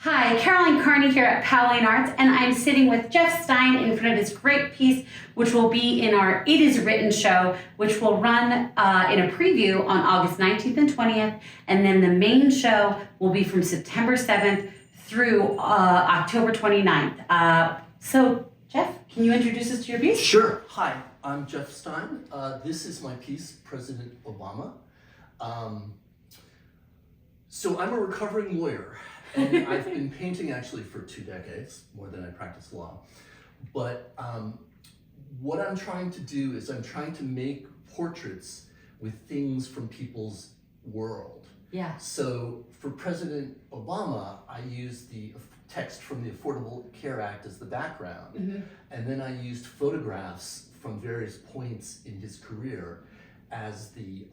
Hi, Caroline Kearney here at Powell Arts, and I'm sitting with Geoff Stein in front of his great piece, which will be in our It Is Written show, which will run in a preview on August 19th and 20th, and then the main show will be from September 7th through October 29th. So, Geoff, can you introduce us to your piece? Sure. Hi, I'm Geoff Stein. This is my piece, President Obama. So I'm a recovering lawyer. And I've been painting actually for 2 decades, more than I practice law. But what I'm trying to do is I'm trying to make portraits with things from people's world. Yeah. So for President Obama, I used the text from the Affordable Care Act as the background. Mm-hmm. And then I used photographs from various points in his career as the,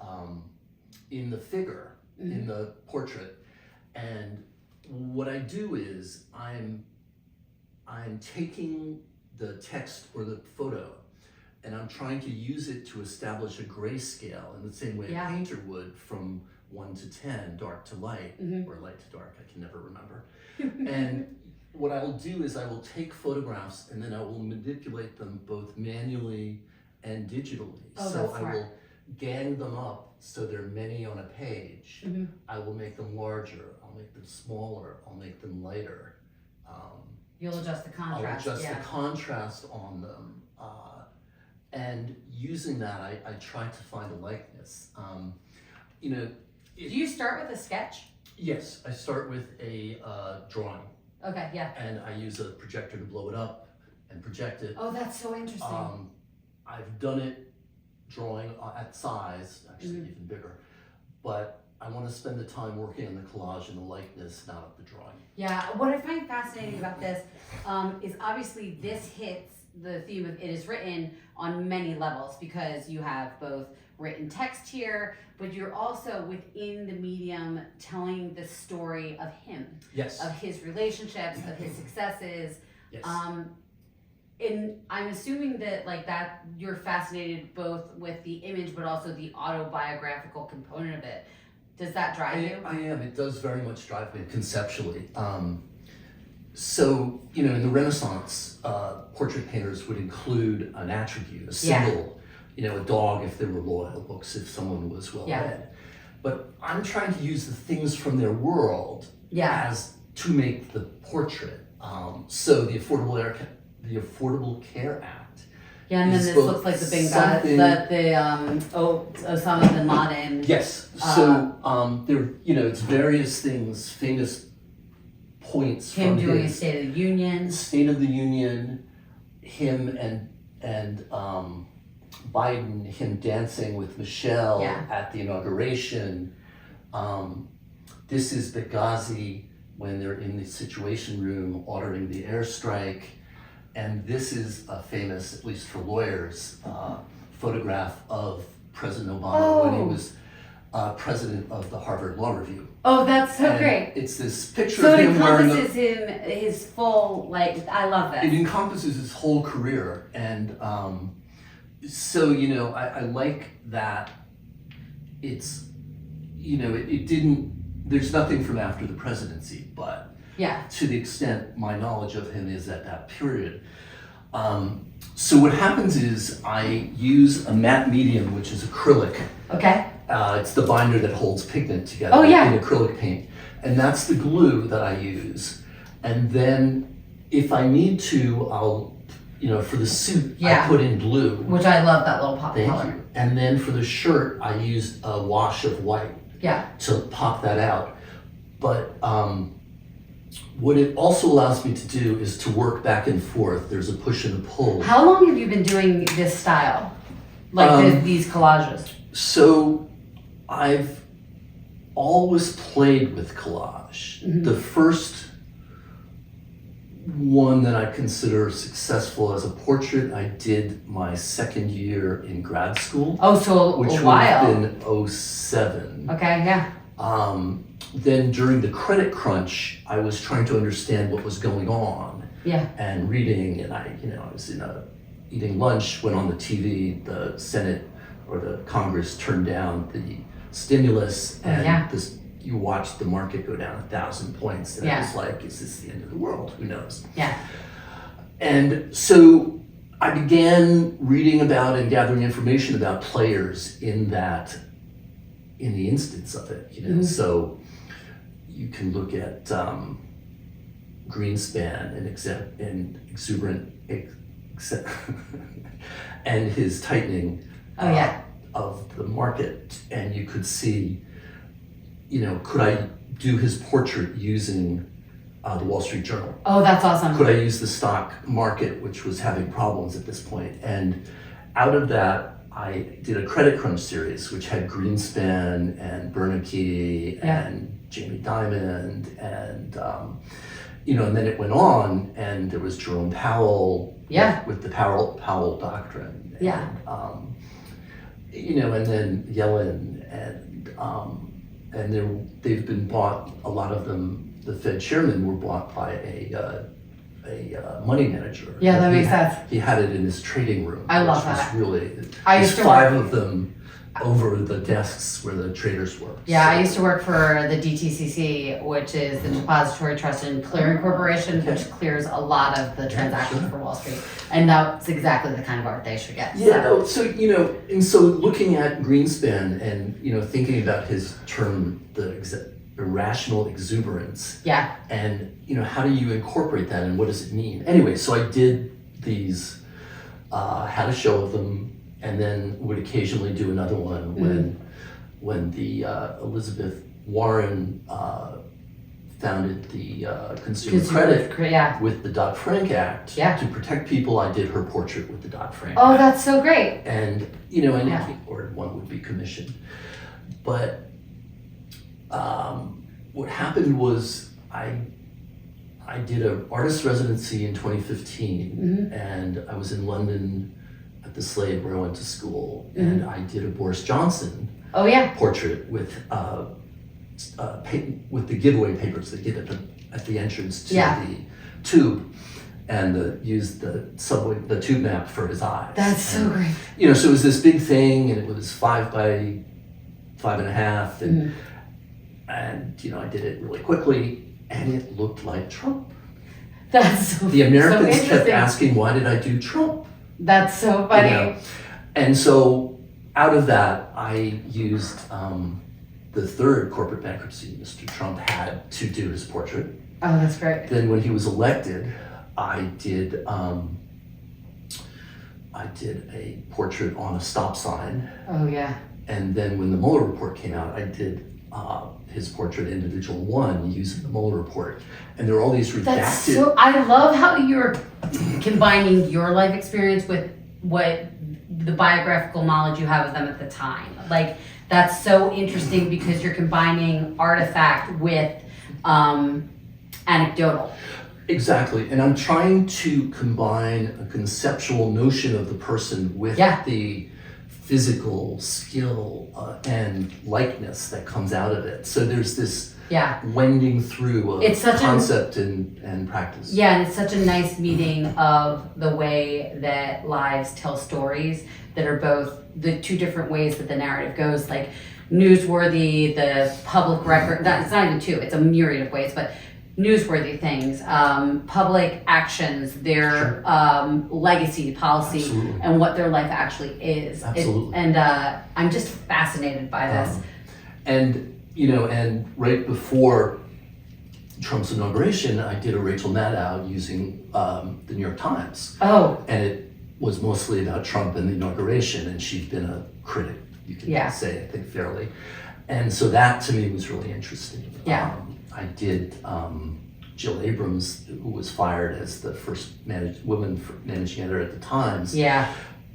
in the figure, mm-hmm. in the portrait. And what I do is I'm taking the text or the photo and I'm trying to use it to establish a grayscale in the same way a painter would, from 1 to 10, dark to light, mm-hmm. or light to dark, I can never remember. And what I will do is I will take photographs and then I will manipulate them both manually and digitally. Oh, so that's I will gang them up so there are many on a page. Mm-hmm. I will make them larger, I'll make them smaller, I'll make them lighter. You'll adjust the contrast. I'll adjust the contrast on them. And using that, I try to find a likeness. Do you start with a sketch? Yes, I start with a drawing. Okay, yeah. And I use a projector to blow it up and project it. Oh, that's so interesting. I've done it drawing at size, actually mm-hmm. even bigger, but I want to spend the time working on the collage and the likeness, not of the drawing. Yeah, what I find fascinating about this is obviously this hits the theme of It Is Written on many levels, because you have both written text here, but you're also within the medium telling the story of him. Yes. Of his relationships, of his successes. Yes. And I'm assuming that that you're fascinated both with the image but also the autobiographical component of it. Does that drive you? I am. It does very much drive me conceptually. So, in the Renaissance, portrait painters would include an attribute, a symbol, a dog if they were loyal, books if someone was well-read. But I'm trying to use the things from their world as to make the portrait. So the Affordable Care Act. Yeah, and then this looks like the Benghazi, that Osama bin Laden. Yes. So there, it's various things, famous points. Him from doing his a State of the Union. State of the Union. Him and Biden. Him dancing with Michelle at the inauguration. This is Benghazi when they're in the Situation Room ordering the airstrike. And this is a famous, at least for lawyers, photograph of President Obama when he was president of the Harvard Law Review. Oh, that's so great. It's this picture of him wearing So it encompasses his full, I love that. It encompasses his whole career. And so, I like that it's, it didn't, there's nothing from after the presidency, but to the extent my knowledge of him is at that period. So what happens is I use a matte medium, which is acrylic. Okay. It's the binder that holds pigment together in acrylic paint. And that's the glue that I use. And then if I need to, I'll, for the suit, I put in blue. Which I love that little pop color. Thank you. And then for the shirt, I used a wash of white to pop that out. But what it also allows me to do is to work back and forth. There's a push and a pull. How long have you been doing this style? These collages? So I've always played with collage. Mm-hmm. The first one that I consider successful as a portrait, I did my second year in grad school. Oh, so which a while. Would have been 2007. Okay, yeah. Then during the credit crunch, I was trying to understand what was going on. Yeah. And reading, and I was eating lunch when on the TV, the Senate or the Congress turned down the stimulus, and this, you watched the market go down 1,000 points, and it was like, is this the end of the world? Who knows? Yeah. And so I began reading about and gathering information about players in the instance of it, you know. So you can look at Greenspan and exuberant and his tightening of the market, and you could see, you know, could I do his portrait using the Wall Street Journal? Oh, that's awesome. Could I use the stock market, which was having problems at this point? And out of that, I did a credit crunch series, which had Greenspan and Bernanke and Jamie Dimon and you know, and then it went on, and there was Jerome Powell with the Powell doctrine. And, you know, and then Yellen and they've been bought. A lot of them, the Fed chairman, were bought by a money manager. Yeah, that makes sense. He had it in his trading room. I love that. There's 5 of them over the desks where the traders were. Yeah, I used to work for the DTCC, which is the Depository Trust and Clearing Corporation, which clears a lot of the transactions for Wall Street. And that's exactly the kind of art they should get. Yeah, so you know, and so looking at Greenspan and, you know, thinking about his term, the irrational exuberance. Yeah. And, you know, how do you incorporate that and what does it mean? Anyway, so I did these, had a show of them, and then would occasionally do another one when the Elizabeth Warren founded the Consumer Credit with the Dodd-Frank Act to protect people. I did her portrait with the Dodd-Frank Act. Oh, that's so great. And, you know, or one would be commissioned. But what happened was I did an artist residency in 2015, and I was in London at the Slade where I went to school, and I did a Boris Johnson portrait with the giveaway papers they get at the entrance to the tube, and used the tube map for his eyes. That's so great. You know, so it was this big thing, and it was 5 by 5.5, and you know, I did it really quickly, and it looked like Trump. That's so. The Americans kept asking, why did I do Trump? That's so funny. You know? And so out of that, I used the third corporate bankruptcy Mr. Trump had to do his portrait. Oh, that's great. Then when he was elected, I did a portrait on a stop sign. Oh, yeah. And then when the Mueller report came out, I did his portrait, individual one, using the Mueller report. And there are all these redacted. I love how you're combining your life experience with what the biographical knowledge you have of them at the time. Like, that's so interesting because you're combining artifact with anecdotal. Exactly, and I'm trying to combine a conceptual notion of the person with the physical skill and likeness that comes out of it. So there's this wending through of concept and practice. Yeah, and it's such a nice meeting of the way that lives tell stories that are both the two different ways that the narrative goes, like newsworthy, the public record, it's not even two, it's a myriad of ways, but newsworthy things, public actions, their legacy, policy, and what their life actually is. Absolutely. I'm just fascinated by this. And you know, and right before Trump's inauguration, I did a Rachel Maddow using the New York Times. Oh. And it was mostly about Trump and the inauguration, and she's been a critic, you can say, I think, fairly. And so that to me was really interesting. Yeah. I did Jill Abrams, who was fired as the first woman managing editor at the Times. Yeah.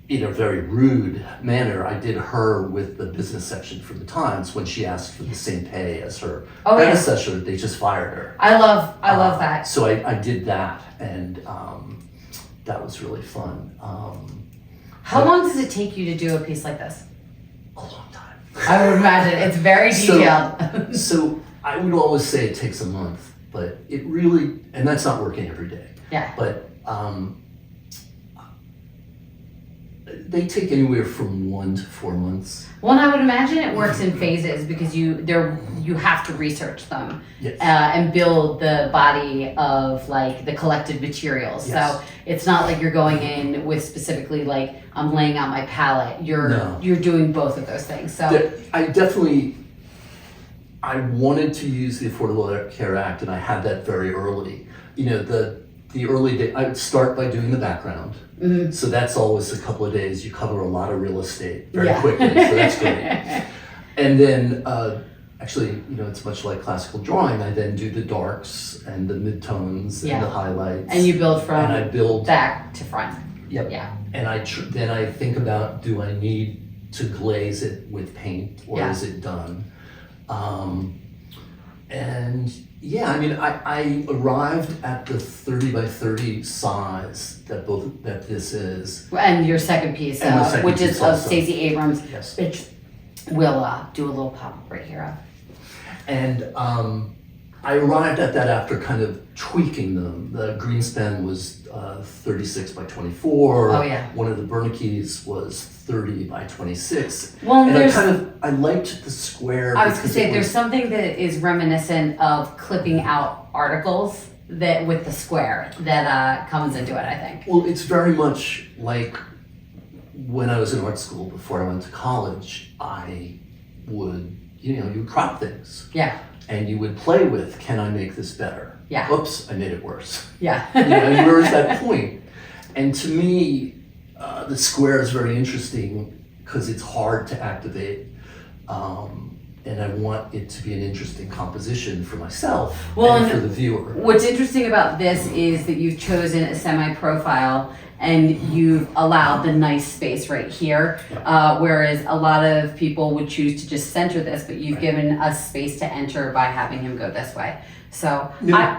In a very rude manner. I did her with the business section for the Times when she asked for the same pay as her predecessor. They just fired her. I love that. So I did that, and that was really fun. How long does it take you to do a piece like this? A long time. I would imagine. It's very detailed. So I would always say it takes a month, but it really, and that's not working every day. Yeah. But They take anywhere from 1 to 4 months. Well, and I would imagine it works in phases because you have to research them Yes. and build the body of like the collected materials. Yes. So it's not like you're going in with specifically like I'm laying out my palette. You're doing both of those things. So I wanted to use the Affordable Care Act, and I had that very early. The early day, I would start by doing the background. Mm-hmm. So that's always a couple of days. You cover a lot of real estate very quickly, so that's great. And then, actually, it's much like classical drawing. I then do the darks and the midtones and the highlights. And you build from and I build back to front. Yep. Yeah. And then I think about, do I need to glaze it with paint, or is it done? I arrived at the 30 by 30 size that this is. And your second piece, which is of Stacey Abrams, yes. which we'll do a little pop-up right here of. And I arrived at that after kind of tweaking them. The Greenspan was 36 by 24. Oh yeah. One of the Bernicke's was 30 by 26. Well, and I liked the square. I was going to say, there's something that is reminiscent of clipping out articles that with the square that comes into it, I think. Well, it's very much like when I was in art school before I went to college, I would, you would crop things. Yeah. And you would play with, can I make this better? Yeah. Oops, I made it worse. Yeah. And where is that point? And to me, the square is very interesting because it's hard to activate. And I want it to be an interesting composition for myself and for the viewer. What's interesting about this is that you've chosen a semi-profile and you've allowed the nice space right here, whereas a lot of people would choose to just center this, but you've given us space to enter by having him go this way. So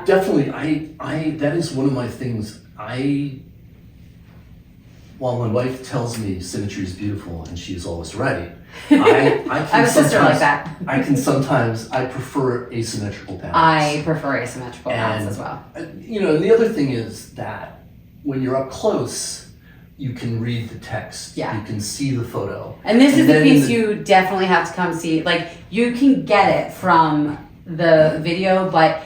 definitely, I that is one of my things. While my wife tells me symmetry is beautiful and she's always right, I have a sister like that. I prefer asymmetrical panels. I prefer asymmetrical panels as well. And the other thing is that when you're up close, you can read the text. Yeah. You can see the photo. And this is the piece you definitely have to come see. Like, you can get it from the video, but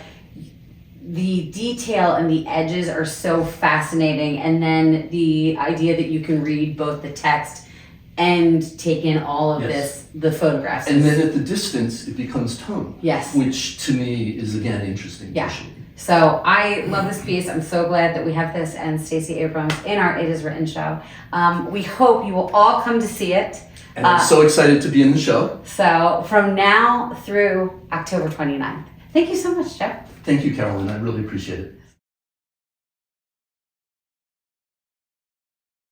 the detail and the edges are so fascinating. And then the idea that you can read both the text and take in all of the photographs. And then at the distance, it becomes tone. Yes. Which to me is, again, interesting. Yeah. So I love this piece. I'm so glad that we have this and Stacey Abrams in our It Is Written show. We hope you will all come to see it. And I'm so excited to be in the show. So from now through October 29th. Thank you so much, Jeff. Thank you, Carolyn. I really appreciate it.